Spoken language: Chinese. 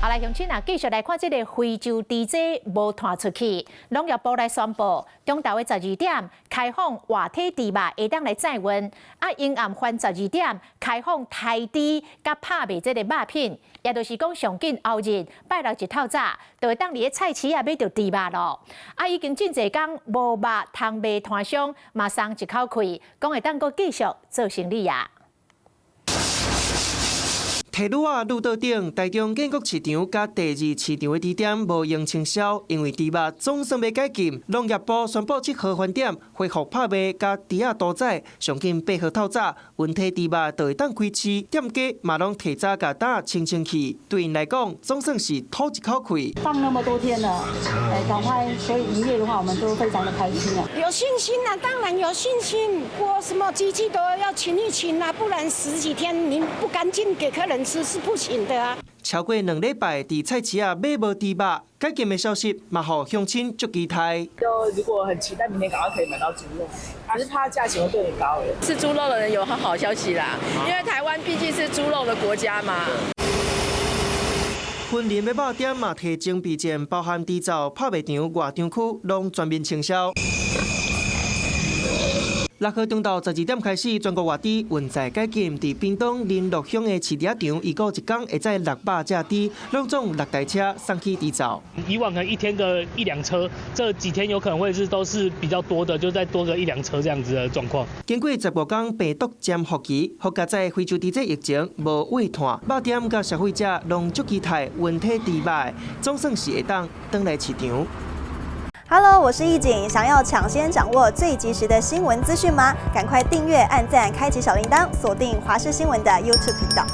好来，乡亲啊，继续来看这个非洲猪只无传出去，农业部来宣布，中昼的12点开放活体猪肉会当来载运，阴暗翻12点开放台猪甲拍卖这个肉品，也就是讲上紧后日拜六日透早，就会当伫个菜市啊买到猪肉咯。已经真侪工无肉通卖摊商，马上一口气，讲会当阁继续做生意啊。 提鲁啊，路道顶台中建国市场甲第二市场的地点无用清销，因为猪肉总算要解禁。农业部宣布7号饭店恢复拍卖甲猪仔屠宰，上紧8号透早，温体猪肉就会当开市，店家嘛拢提早甲胆清去。对因来讲，总算是吐一口气。放那么多天了，赶快可以营业的话，我们都非常的开心啊！有信心啊，当然有信心。我什么机器都要清一清啊，不然10几天你不干净给客人吃是不行的啊。超过2礼拜，伫菜市啊买无猪肉，解禁的消息嘛，互乡亲足期待。如果很期待明天赶快可以买到猪肉，只是怕价钱会变高了。吃猪肉的人有好消息啦，因为台湾毕竟是猪肉的国家嘛。 婚礼的肉店嘛，提前备件，包含猪灶、拍卖场、外场区，拢全面清销。6号中昼12点开始，全国外地运载解禁，伫屏东林鹿乡的市猪场，一个一天会载600只猪，拢总6台车送去猪灶。以往可能一天个1、2车，这几天有可能会都是比较多的，就再多个1、2车这样子的状况。经过15天病毒占复期，好加在非洲猪只疫情无畏炭，肉店甲消费者拢足期待温体猪肉，总算是会当转来市场。 Hello， 我是易景，想要抢先掌握最及时的新闻资讯吗？赶快订阅、按赞、开启小铃铛，锁定华视新闻的 YouTube 频道。